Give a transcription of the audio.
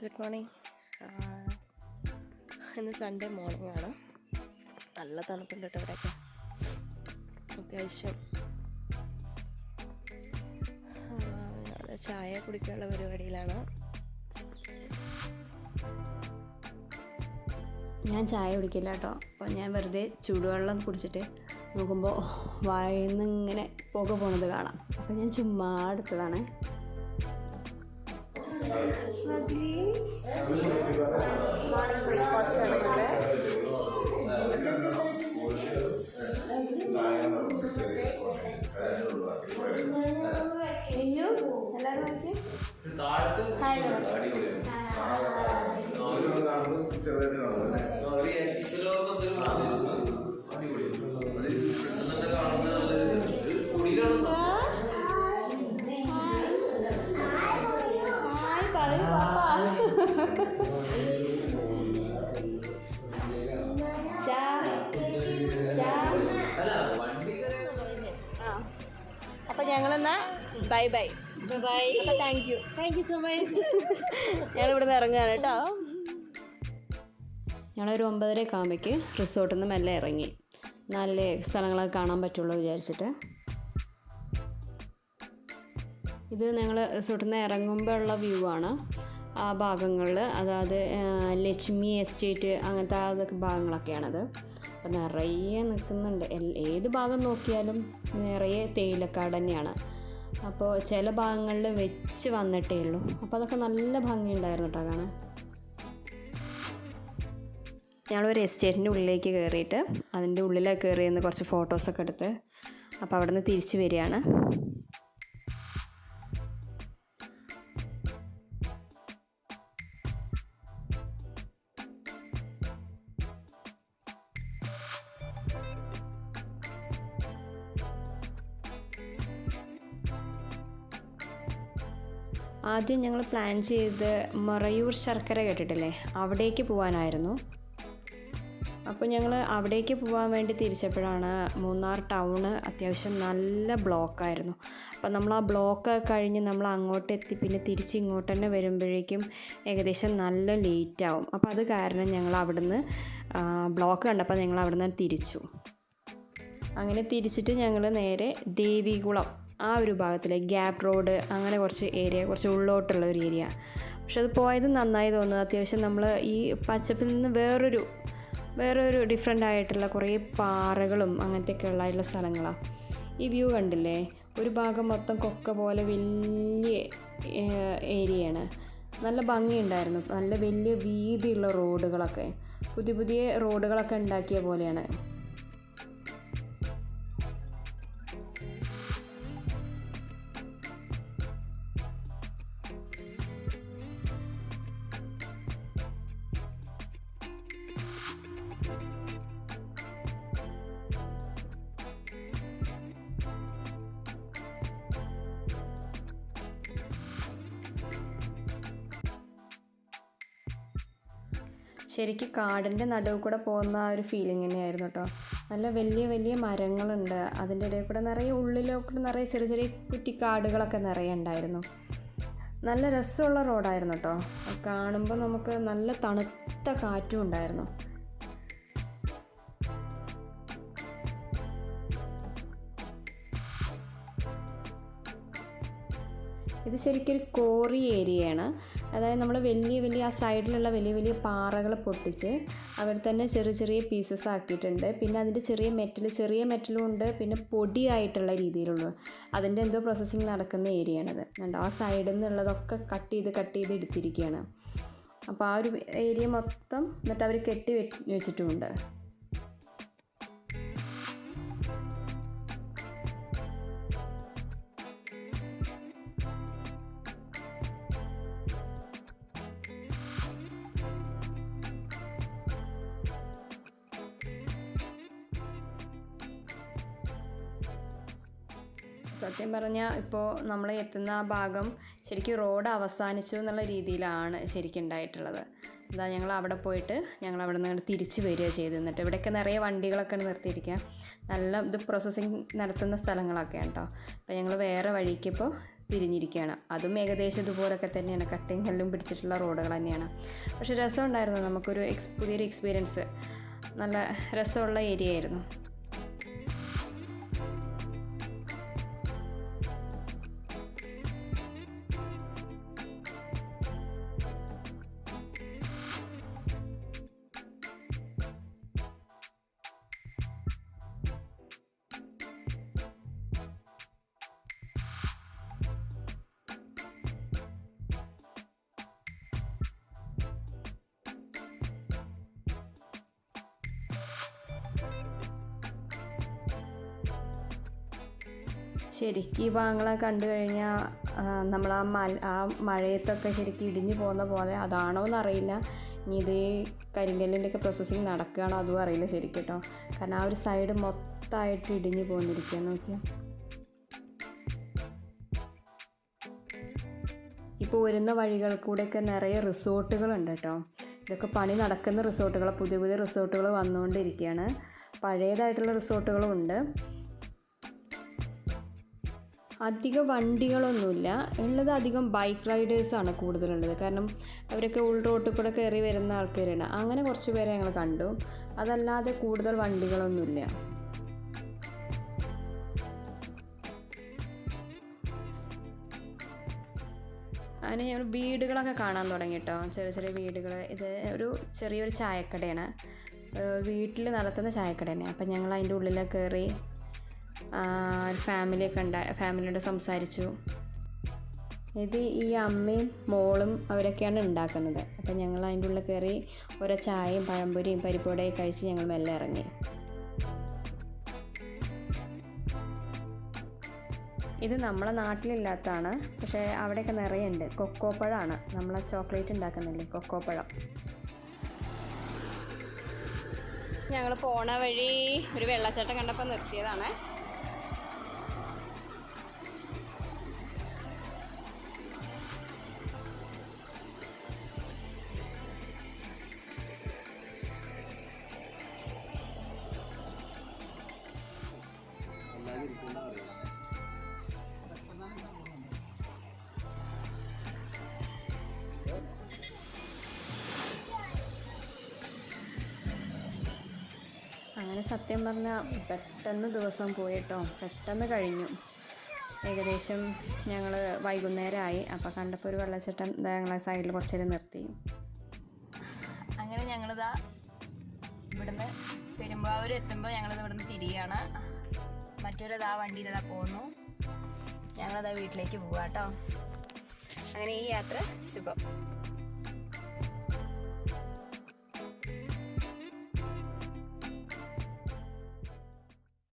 Good morning. ഇന്ന് Sunday morning ആണ്. നല്ല തണുപ്പുണ്ട് കേട്ടോ ഇവിടെയൊക്കെ. അത്യാവശ്യം ചായ കുടിക്കാനുള്ള പരിപാടിയിലാണ്. ഞാൻ ചായ കുടിക്കില്ല കേട്ടോ. അപ്പോൾ ഞാൻ വെറുതെ ചൂടുവെള്ളം കുടിച്ചിട്ട് നോക്കുമ്പോൾ വായിന്ന് ഇങ്ങനെ പുക പോണത് കാണാം. അപ്പോൾ ഞാൻ ചുമ്മാ എടുത്തതാണ്. മോർണിംഗ് ബ്രേക്ക്ഫാസ്റ്റ് ആണ് ഇവിടെ. അപ്പൊ ഞങ്ങളെന്നാ bye bye bye. Thank you so much. ഞങ്ങളിവിടെ നിന്ന് ഇറങ്ങുകയാണ് കേട്ടോ. ഞങ്ങളൊരു 9:30 ആകുമ്പോഴേക്ക് റിസോർട്ടിൽ നിന്ന് മെല്ലെ ഇറങ്ങി. നല്ല സ്ഥലങ്ങളൊക്കെ കാണാൻ പറ്റുള്ളൂ വിചാരിച്ചിട്ട്. ഇത് ഞങ്ങൾ റിസോർട്ടിൽ നിന്ന് ഇറങ്ങുമ്പോൾ ഉള്ള വ്യൂ ആണ്. ആ ഭാഗങ്ങളിൽ, അതായത് ലക്ഷ്മി എസ്റ്റേറ്റ് അങ്ങനത്തെ അതൊക്കെ ഭാഗങ്ങളൊക്കെയാണത്. അപ്പോൾ നിറയെ നിൽക്കുന്നുണ്ട്. ഏത് ഭാഗം നോക്കിയാലും നിറയെ തേയിലക്കാട് തന്നെയാണ്. അപ്പോൾ ചില ഭാഗങ്ങളിൽ വെച്ച് വന്നിട്ടേ ഉള്ളൂ. അപ്പോൾ അതൊക്കെ നല്ല ഭംഗിയുണ്ടായിരുന്നു കേട്ടോ കാണാൻ. ഞങ്ങളൊരു എസ്റ്റേറ്റിൻ്റെ ഉള്ളിലേക്ക് കയറിയിട്ട് അതിൻ്റെ ഉള്ളിലേക്ക് കയറിയെന്ന് കുറച്ച് ഫോട്ടോസൊക്കെ എടുത്ത് അപ്പോൾ അവിടെ നിന്ന് തിരിച്ച് വരികയാണ്. ആദ്യം ഞങ്ങൾ പ്ലാൻ ചെയ്ത് മറയൂർ ശർക്കര കേട്ടിട്ടില്ലേ, അവിടേക്ക് പോകാനായിരുന്നു. അപ്പോൾ ഞങ്ങൾ അവിടേക്ക് പോകാൻ വേണ്ടി തിരിച്ചപ്പോഴാണ് മൂന്നാർ ടൗണ് അത്യാവശ്യം നല്ല ബ്ലോക്കായിരുന്നു. അപ്പോൾ നമ്മൾ ആ ബ്ലോക്ക് കഴിഞ്ഞ് നമ്മൾ അങ്ങോട്ട് എത്തി പിന്നെ തിരിച്ച് ഇങ്ങോട്ട് തന്നെ വരുമ്പോഴേക്കും ഏകദേശം നല്ല ലേറ്റാവും. അപ്പോൾ അത് കാരണം ഞങ്ങൾ അവിടുന്ന് ബ്ലോക്ക് കണ്ടപ്പോൾ ഞങ്ങൾ അവിടുന്ന് തിരിച്ചു. അങ്ങനെ തിരിച്ചിട്ട് ഞങ്ങൾ നേരെ ദേവികുളം ആ ഒരു ഭാഗത്തിലെ ഗ്യാപ്പ് റോഡ് അങ്ങനെ കുറച്ച് ഏരിയ, കുറച്ച് ഉള്ളോട്ടുള്ള ഒരു ഏരിയ. പക്ഷെ അത് പോയത് നന്നായി തോന്നുന്നു. അത്യാവശ്യം നമ്മൾ ഈ പച്ചപ്പിൽ നിന്ന് വേറൊരു ഡിഫറെൻ്റ് ആയിട്ടുള്ള കുറേ പാറകളും അങ്ങനത്തെയൊക്കെ ഉള്ള സ്ഥലങ്ങളാണ്. ഈ വ്യൂ കണ്ടില്ലേ, ഒരു ഭാഗം മൊത്തം കൊക്ക പോലെ വലിയ ഏരിയയാണ്. നല്ല ഭംഗിയുണ്ടായിരുന്നു. നല്ല വലിയ വീതിയുള്ള റോഡുകളൊക്കെ, പുതിയ റോഡുകളൊക്കെ ഉണ്ടാക്കിയ പോലെയാണ്. ശരിക്കും കാടിൻ്റെ നടുവ് കൂടെ പോകുന്ന ആ ഒരു ഫീലിംഗ് തന്നെയായിരുന്നു കേട്ടോ. നല്ല വലിയ മരങ്ങളുണ്ട്. അതിൻ്റെ ഇടയിൽ കൂടെ നിറയെ ഉള്ളിലോട്ട് നിറയെ ചെറിയ കുറ്റിക്കാടുകളൊക്കെ നിറയെ ഉണ്ടായിരുന്നു. നല്ല രസമുള്ള റോഡായിരുന്നു കേട്ടോ. കാണുമ്പോൾ നമുക്ക് നല്ല തണുത്ത കാറ്റും ഉണ്ടായിരുന്നു. ഇത് ശരിക്കും ഒരു കോറി ഏരിയയാണ്. അതായത് നമ്മൾ വലിയ ആ സൈഡിലുള്ള വലിയ പാറകൾ പൊട്ടിച്ച് അവർ തന്നെ ചെറിയ പീസസ് ആക്കിയിട്ടുണ്ട്. പിന്നെ അതിൻ്റെ ചെറിയ മെറ്റലും ഉണ്ട്, പിന്നെ പൊടിയായിട്ടുള്ള രീതിയിലുള്ള അതിൻ്റെ എന്തോ പ്രോസസ്സിങ് നടക്കുന്ന ഏരിയയാണിത്. ആ സൈഡിൽ നിന്നുള്ളതൊക്കെ കട്ട് ചെയ്ത് എടുത്തിരിക്കുകയാണ്. അപ്പോൾ ആ ഒരു ഏരിയ മൊത്തം എന്നിട്ട് അവർ കെട്ടി വെച്ചിട്ടുമുണ്ട്. സത്യം പറഞ്ഞാൽ ഇപ്പോൾ നമ്മൾ എത്തുന്ന ആ ഭാഗം ശരിക്കും റോഡ് അവസാനിച്ചു എന്നുള്ള രീതിയിലാണ് ശരിക്കും ഉണ്ടായിട്ടുള്ളത്. എന്താ ഞങ്ങൾ അവിടെ പോയിട്ട് ഞങ്ങൾ അവിടെ നിന്ന് തിരിച്ച് വരിക ചെയ്ത്. എന്നിട്ട് ഇവിടെയൊക്കെ നിറയെ വണ്ടികളൊക്കെ നിർത്തിയിരിക്കുക. നല്ല ഇത് പ്രോസസ്സിങ് നടത്തുന്ന സ്ഥലങ്ങളൊക്കെയാണ് കേട്ടോ. അപ്പോൾ ഞങ്ങൾ വേറെ വഴിക്ക് ഇപ്പോൾ തിരിഞ്ഞിരിക്കുകയാണ്. അതും ഏകദേശം ഇതുപോലൊക്കെ തന്നെയാണ്, കട്ടയും കല്ലും പിടിച്ചിട്ടുള്ള റോഡുകൾ തന്നെയാണ്. പക്ഷേ രസമുണ്ടായിരുന്നു, നമുക്കൊരു പുതിയൊരു എക്സ്പീരിയൻസ്, നല്ല രസമുള്ള ഏരിയ ആയിരുന്നു. ശരിക്കും ഈ ഭാഗങ്ങളെ കണ്ടു കഴിഞ്ഞാൽ നമ്മൾ ആ മഴയത്തൊക്കെ ശരിക്കും ഇടിഞ്ഞു പോകുന്ന പോലെ, അതാണോ എന്നറിയില്ല. ഇനി ഇത് കരിങ്കല്ലിൻ്റെയൊക്കെ പ്രോസസ്സിങ് നടക്കുകയാണോ അതും അറിയില്ല ശരിക്കും കേട്ടോ. കാരണം ആ ഒരു സൈഡ് മൊത്തമായിട്ട് ഇടിഞ്ഞു പോന്നിരിക്കുക. നോക്കിയാൽ ഇപ്പോൾ വരുന്ന വഴികൾ കൂടെയൊക്കെ നിറയെ റിസോർട്ടുകളുണ്ട് കേട്ടോ. ഇതൊക്കെ പണി നടക്കുന്ന റിസോർട്ടുകൾ, പുതിയ പുതിയ റിസോർട്ടുകൾ വന്നുകൊണ്ടിരിക്കുകയാണ്. പഴയതായിട്ടുള്ള റിസോർട്ടുകളും ഉണ്ട്. അധികം വണ്ടികളൊന്നുമില്ല ഉള്ളത്, അധികം ബൈക്ക് റൈഡേഴ്സാണ് കൂടുതലുള്ളത്. കാരണം അവരൊക്കെ ഉൾറോട്ടിൽ കൂടെ കയറി വരുന്ന ആൾക്കാരാണ്. അങ്ങനെ കുറച്ച് പേരെ ഞങ്ങൾ കണ്ടു, അതല്ലാതെ കൂടുതൽ വണ്ടികളൊന്നുമില്ല. അങ്ങനെ ഞങ്ങൾ വീടുകളൊക്കെ കാണാൻ തുടങ്ങി കേട്ടോ, ചെറിയ ചെറിയ വീടുകൾ. ഇത് ഒരു ചെറിയൊരു ചായക്കടയാണ്, വീട്ടിൽ നടത്തുന്ന ചായക്കട തന്നെ. അപ്പം ഞങ്ങൾ അതിൻ്റെ ഉള്ളിലൊക്കെ കയറി ഫാമിലിയോട് സംസാരിച്ചു. ഇത് ഈ അമ്മയും മോളും അവരൊക്കെയാണ് ഉണ്ടാക്കുന്നത്. അപ്പം ഞങ്ങൾ അതിൻ്റെ ഉള്ളിൽ കയറി ഓരോ ചായയും പഴംപൊരിയും പരിപ്പോടയും കഴിച്ച് ഞങ്ങൾ മെല്ലെ ഇറങ്ങി. ഇത് നമ്മളെ നാട്ടിലില്ലാത്തതാണ്, പക്ഷേ അവിടെയൊക്കെ നിറയുണ്ട്. കൊക്കോപ്പഴമാണ്, നമ്മളെ ചോക്ലേറ്റ് ഉണ്ടാക്കുന്നില്ലേ, കൊക്കോപ്പഴം. ഞങ്ങൾ പോണ വഴി ഒരു വെള്ളച്ചാട്ടം കണ്ടപ്പോൾ നിർത്തിയതാണ്. അങ്ങനെ സത്യം പറഞ്ഞാൽ പെട്ടെന്ന് ദിവസം പോയിട്ടോ, പെട്ടെന്ന് കഴിഞ്ഞു. ഏകദേശം ഞങ്ങൾ വൈകുന്നേരമായി. അപ്പോൾ കണ്ടപ്പോൾ ഒരു വെള്ളച്ചാട്ടം ഞങ്ങളെ സൈഡിൽ കുറച്ച് നേരം നിർത്തി. അങ്ങനെ ഞങ്ങളിതാ ഇവിടുന്ന് പെരുമ്പാവൂർ എത്തുമ്പോൾ ഞങ്ങളിത് ഇവിടുന്ന് തിരികെയാണ്. മറ്റൊരിതാ വണ്ടിയിലിതാ പോകുന്നു. ഞങ്ങളിതാ വീട്ടിലേക്ക് പോവാം കേട്ടോ. അങ്ങനെ ഈ യാത്ര ശുഭം.